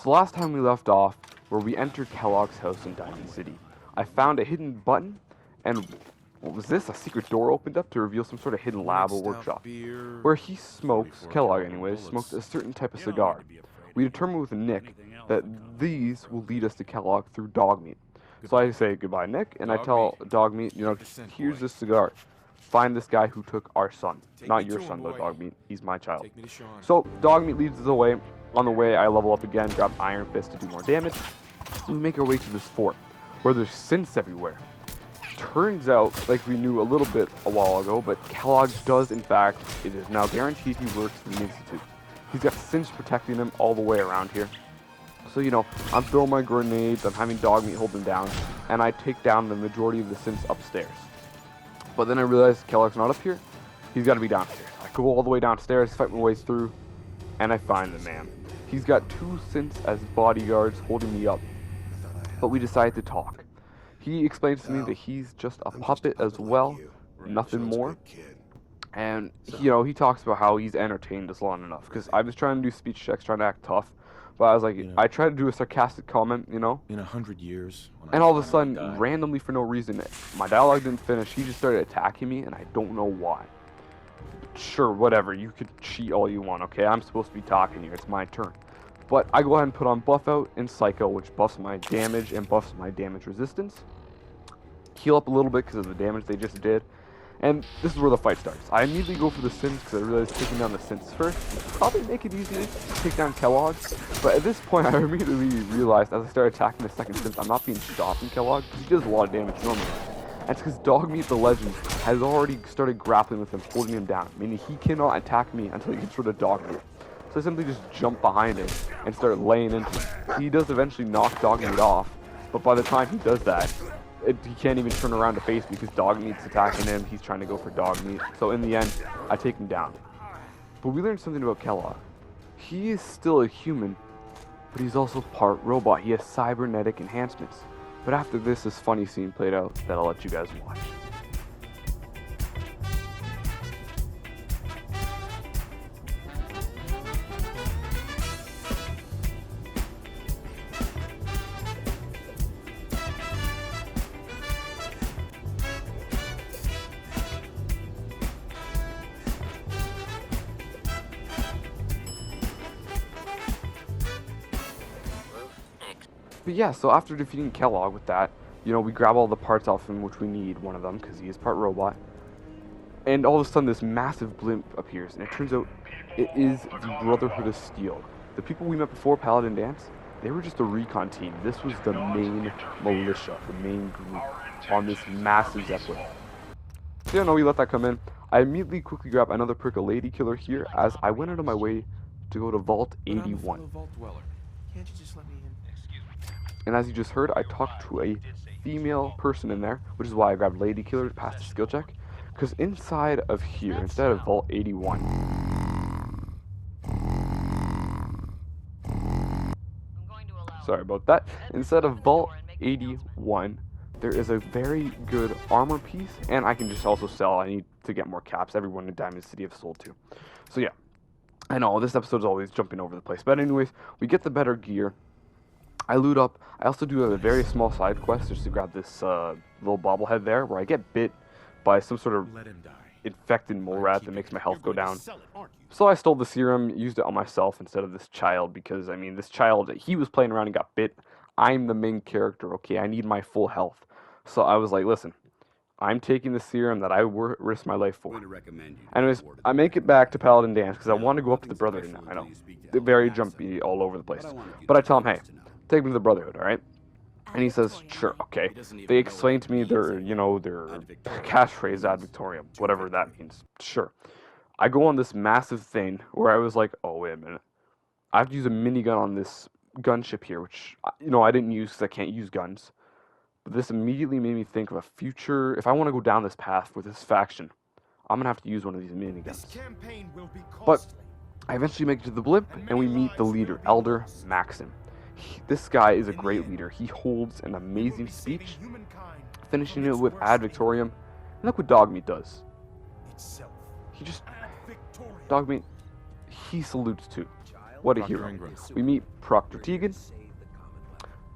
So last time we left off, where we entered Kellogg's house in Diamond City, I found a hidden button, and what was this? A secret door opened up to reveal some sort of hidden lab or workshop, where he smokes, Kellogg anyways, smokes a certain type of cigar. We determined with Nick that these will lead us to Kellogg through dog meat. So I say goodbye, Nick, and I tell dog meat, here's this cigar. Find this guy who took our son. Not your son, though, dog meat. He's my child. So dog meat leads us away. On the way, I level up again, grab Iron Fist to do more damage. We make our way to this fort, where there's synths everywhere. Turns out, like we knew a little bit a while ago, but Kellogg does, in fact, it is now guaranteed he works for the Institute. He's got synths protecting him all the way around here. So, I'm throwing my grenades, I'm having dog meat hold them down, and I take down the majority of the synths upstairs. But then I realize Kellogg's not up here. He's got to be downstairs. I go all the way downstairs, fight my way through, and I find the man. He's got 2 synths as bodyguards holding me up. But we decide to talk. He explains to me that he's just a puppet as well, nothing more. And, he talks about how he's entertained us long enough. Because I was trying to do speech checks, trying to act tough. But I was like, I tried to do a sarcastic comment, In 100 years. And all of a sudden, randomly for no reason, my dialogue didn't finish. He just started attacking me, and I don't know why. Sure, whatever. You could cheat all you want, okay? I'm supposed to be talking here. It's my turn. But I go ahead and put on Buff Out and Psycho, which buffs my damage and buffs my damage resistance. Heal up a little bit because of the damage they just did. And this is where the fight starts. I immediately go for the synths because I realized taking down the synths first would probably make it easier to take down Kellogg. But at this point, I immediately realized as I started attacking the second synth, I'm not being stopped from Kellogg because he does a lot of damage normally. And it's because Dog Meat the Legend has already started grappling with him, holding him down, meaning he cannot attack me until he gets rid of Dog Meat. So I simply just jump behind him and start laying into him. He does eventually knock Dog Meat off, but by the time he does that, he can't even turn around to face because Dog Meat's attacking him. He's trying to go for Dog Meat. So in the end, I take him down. But we learned something about Kellogg. He is still a human, but he's also part robot. He has cybernetic enhancements. But after this funny scene played out that I'll let you guys watch. But yeah, so after defeating Kellogg with that, we grab all the parts off him, which we need, one of them, because he is part robot. And all of a sudden, this massive blimp appears, and it turns out it is the Brotherhood of Steel. The people we met before, Paladin Dance, they were just a recon team. This was the main militia, the main group on this massive Zeppelin. So we let that come in. I immediately quickly grab another perk of Lady Killer here, as I went out of my way to go to Vault 81. Can't you just let me in? And as you just heard, I talked to a female person in there, which is why I grabbed Lady Killer to pass the skill check. Because inside of here, instead of Vault 81, sorry about that, instead of Vault 81, there is a very good armor piece, and I can just also sell. I need to get more caps. Everyone in Diamond City have sold to. So yeah, I know this episode is always jumping over the place, but anyways, we get the better gear. I loot up. I also do a very small side quest just to grab this little bobblehead there, where I get bit by some sort of infected mole rat that makes my health go down. So I stole the serum, used it on myself instead of this child, because, this child, he was playing around and got bit. I'm the main character, okay? I need my full health. So I was like, listen, I'm taking the serum that I risked my life for. Anyways, I make it back to Paladin Dance, because I want to go up to the Brotherhood now. I know, they're very jumpy all over the place. But I tell him, hey, take me to the Brotherhood, alright? And he says, sure, okay. They explain to me their catchphrase ad victoriam, whatever that means. Sure. I go on this massive thing where I was like, oh, wait a minute. I have to use a minigun on this gunship here, which, I didn't use because I can't use guns. But this immediately made me think of a future, if I want to go down this path with this faction, I'm going to have to use one of these miniguns. But I eventually make it to the blimp, and we meet the leader, Elder Maxim. This guy is a great leader. He holds an amazing speech, finishing it with ad victoriam. And look what Dog Meat does. He just... Dog Meat, he salutes too. What a hero. We meet Proctor Tegan.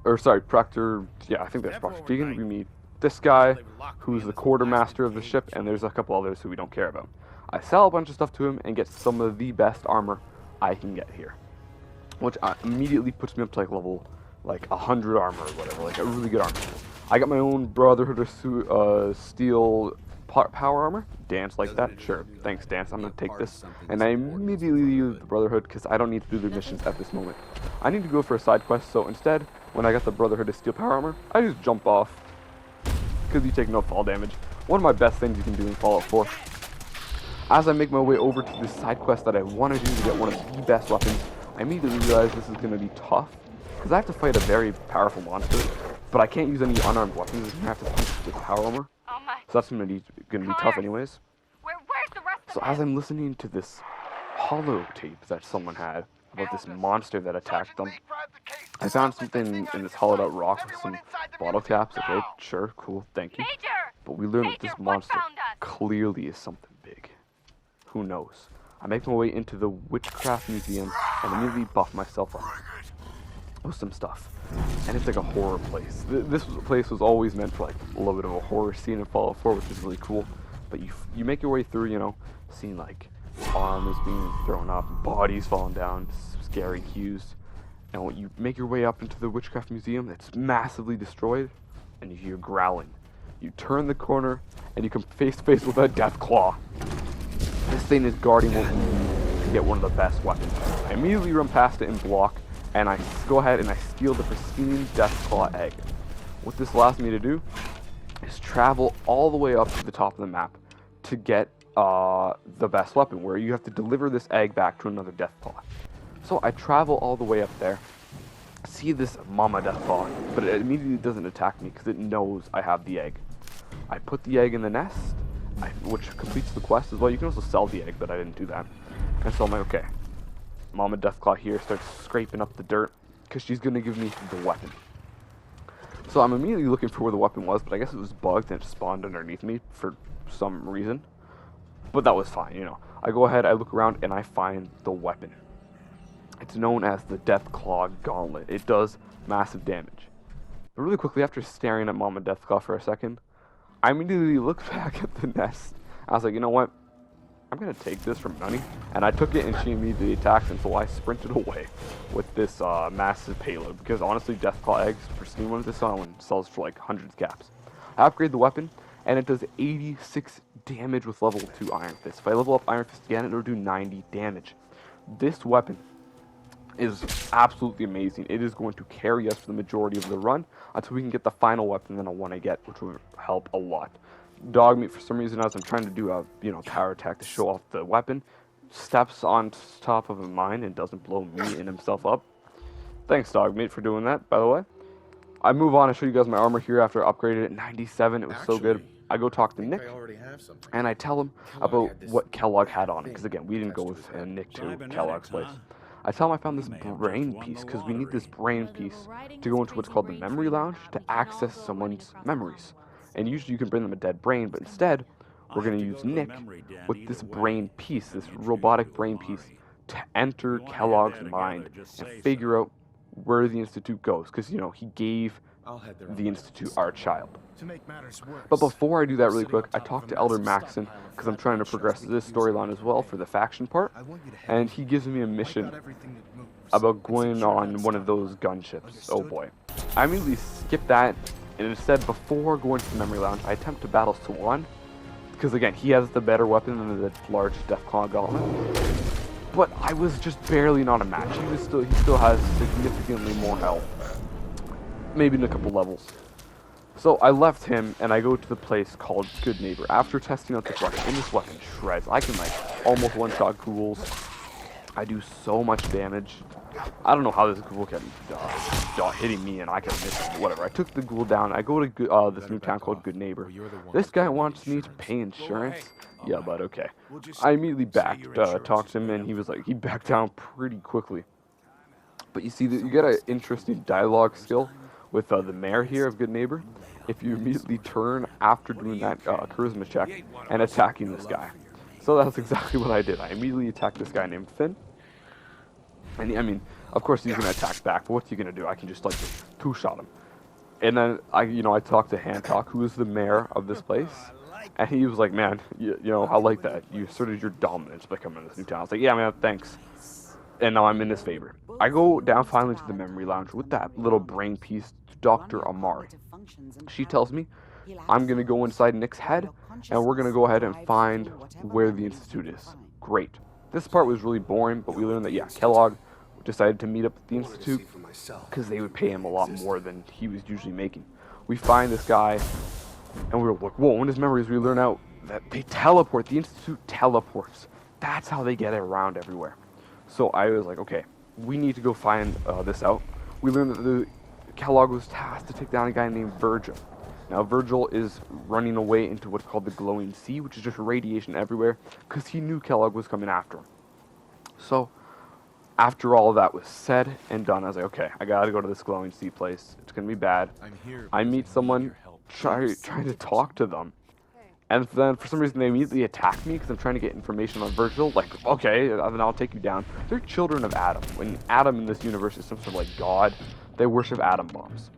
Or sorry, Proctor, yeah, I think that's Proctor Tegan. We meet this guy, who's the quartermaster of the ship, and there's a couple others who we don't care about. I sell a bunch of stuff to him and get some of the best armor I can get here, which immediately puts me up to like level 100 armor or whatever, like a really good armor. I got my own Brotherhood of Steel power armor. Dance like that? Sure. Thanks, Dance. I'm gonna take this. And I immediately leave the Brotherhood because I don't need to do the missions at this moment. I need to go for a side quest, so instead, when I got the Brotherhood of Steel power armor, I just jump off because you take no fall damage. One of my best things you can do in Fallout 4. As I make my way over to this side quest that I want to do to get one of the best weapons, I immediately realize this is going to be tough because I have to fight a very powerful monster, but I can't use any unarmed weapons. I have to punch with power armor. So that's going to be tough anyways. Where's the rest So as I'm listening to this holotape that someone had about this monster that attacked them, I found something in this hollowed out rock with some bottle caps. Okay, sure, cool, thank you. Major! But we learned that this monster found us? clearly is something big. Who knows? I make my way into the Witchcraft Museum and immediately buff myself up with some stuff. And it's like a horror place. This place was always meant for like a little bit of a horror scene in Fallout 4, which is really cool. But you make your way through, you know, seeing like arms being thrown up, bodies falling down, scary cues. And when you make your way up into the Witchcraft Museum, it's massively destroyed, and you hear growling. You turn the corner, and you come face to face with a death claw. This thing is guarding what we need to get one of the best weapons. I immediately run past it and block, and I go ahead and I steal the pristine death claw egg. What this allows me to do is travel all the way up to the top of the map to get the best weapon, where you have to deliver this egg back to another death claw. So I travel all the way up there, see this mama death claw, but it immediately doesn't attack me because it knows I have the egg. I put the egg in the nest, which completes the quest as well. You can also sell the egg, but I didn't do that. And so I'm like, okay, Mama Deathclaw here starts scraping up the dirt because she's going to give me the weapon. So I'm immediately looking for where the weapon was, but I guess it was bugged and it spawned underneath me for some reason. But that was fine, you know. I go ahead, I look around, and I find the weapon. It's known as the Deathclaw Gauntlet. It does massive damage. But really quickly, after staring at Mama Deathclaw for a second, I immediately looked back at the nest. I was like, you know what? I'm going to take this from Nunny. And I took it, and she immediately attacked, and so I sprinted away with this massive payload. Because honestly, Deathclaw eggs, pristine ones, this one sells for like hundreds of caps. I upgrade the weapon, and it does 86 damage with level 2 Iron Fist. If I level up Iron Fist again, it'll do 90 damage. This weapon is absolutely amazing. It is going to carry us for the majority of the run until we can get the final weapon that I want to get, which will help a lot. Dogmeat, for some reason, as I'm trying to do a power attack to show off the weapon, steps on top of a mine and doesn't blow me and himself up. Thanks, Dogmeat, for doing that, by the way. I move on and show you guys my armor here after I upgraded it at 97. It was so good. I go talk to Nick, and I tell him about what Kellogg had on it, because again, we didn't go with Nick to Kellogg's place. I tell him I found this brain piece, because we need this brain piece to go into what's called the memory lounge to access someone's memories. And usually you can bring them a dead brain, but instead, we're going to use Nick with this brain piece, this robotic brain piece, to enter Kellogg's mind and figure out where the Institute goes, because, you know, he gave the Institute our child. But before I do that really quick, I talk to Elder Maxon, because I'm trying to progress this storyline as well for the faction part, and he gives me a mission about going on one of those gunships. Oh boy. I immediately skip that, and instead, before going to the memory lounge, I attempt to battle Swan, because again, he has the better weapon than the large Deathclaw Gauntlet. But I was just barely not a match. He still has significantly more health. Maybe in a couple levels. So I left him and I go to the place called Good Neighbor. After testing out this weapon, and this weapon shreds. I can like almost one-shot ghouls. I do so much damage. I don't know how this ghoul kept hitting me and I kept missing. Whatever. I took the ghoul down. I go to this new town called Good Neighbor. This guy wants me to pay insurance. Yeah, but okay. I immediately talked to him, and he backed down pretty quickly. But you see, you get an interesting dialogue skill with the mayor here of Good Neighbor if you immediately turn after doing that charisma check and attacking this guy. So that's exactly what I did. I immediately attacked this guy named Finn. And I mean, of course he's gonna attack back, but what's he gonna do? I can just like two-shot him. And then I talked to Hancock, who is the mayor of this place, and he was like, man, I like that. You asserted your dominance by coming to this new town. I was like, yeah, man, thanks. And now I'm in his favor. I go down finally to the memory lounge with that little brain piece to Dr. Amari. She tells me I'm going to go inside Nick's head, and we're going to go ahead and find where the Institute is. Great. This part was really boring, but we learned that, yeah, Kellogg decided to meet up at the Institute because they would pay him a lot more than he was usually making. We find this guy, and we were like, whoa, in his memories we learn out that they teleport. The Institute teleports. That's how they get around everywhere. So I was like, okay, we need to go find this out. We learned that Kellogg was tasked to take down a guy named Virgil. Now, Virgil is running away into what's called the glowing sea, which is just radiation everywhere, because he knew Kellogg was coming after him. So, after all of that was said and done, I was like, okay, I gotta go to this glowing sea place. It's gonna be bad. I meet someone, trying to talk to them. And then, for some reason, they immediately attack me because I'm trying to get information on Virgil. Like, okay, then I'll take you down. They're children of Adam. When Adam in this universe is some sort of like god, they worship atom bombs.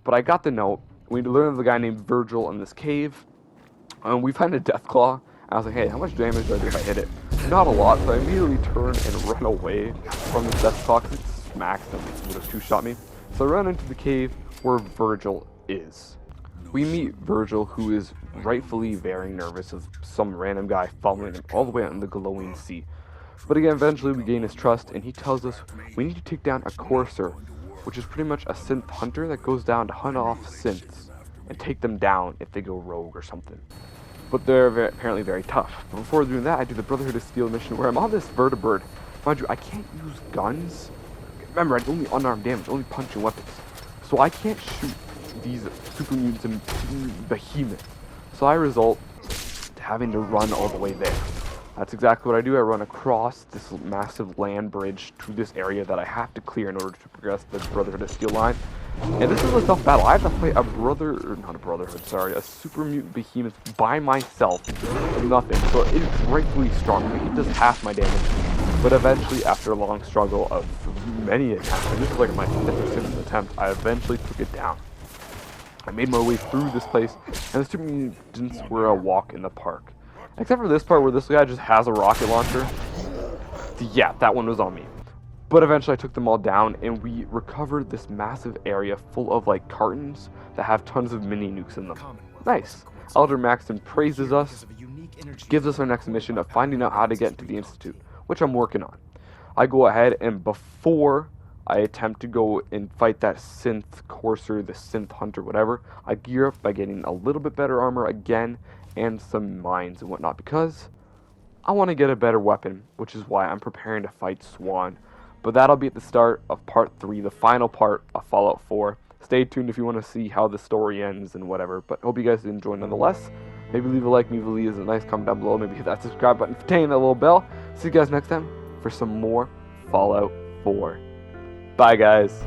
But I got the note. We learn of a guy named Virgil in this cave. And we find a death claw. And I was like, hey, how much damage do I do if I hit it? Not a lot, so I immediately turn and run away from the death claw because it smacks them. It would have two-shot me. So I run into the cave where Virgil is. We meet Virgil, who is rightfully very nervous of some random guy following him all the way out in the glowing sea. But again, eventually we gain his trust, and he tells us we need to take down a courser, which is pretty much a synth hunter that goes down to hunt off synths and take them down if they go rogue or something. But they're apparently very tough. But before doing that, I do the Brotherhood of Steel mission where I'm on this vertibird. Mind you, I can't use guns. Remember, I'm only unarmed damage, only punching weapons. So I can't shoot these super mutants and behemoths. So I result to having to run all the way there. That's exactly what I do. I run across this massive land bridge to this area that I have to clear in order to progress the Brotherhood of Steel line. And this is a tough battle. I have to fight a super mutant behemoth by myself with nothing. So it's rightfully strong. I mean, it does half my damage. But eventually, after a long struggle of many attempts, and this is like my 5th or 6th attempt, I eventually took it down. I made my way through this place, and the super mutants were a walk in the park. Except for this part where this guy just has a rocket launcher. Yeah, that one was on me. But eventually I took them all down, and we recovered this massive area full of like cartons that have tons of mini nukes in them. Nice. Elder Maxton praises us, gives us our next mission of finding out how to get into the Institute, which I'm working on. I go ahead, and before I attempt to go and fight that synth courser, the synth hunter, whatever, I gear up by getting a little bit better armor again and some mines and whatnot because I want to get a better weapon, which is why I'm preparing to fight Swan. But that'll be at the start of part 3, the final part of Fallout 4. Stay tuned if you want to see how the story ends and whatever, but hope you guys enjoy nonetheless. Maybe leave a like, maybe leave a nice comment down below, maybe hit that subscribe button, dang that little bell. See you guys next time for some more Fallout 4. Bye, guys.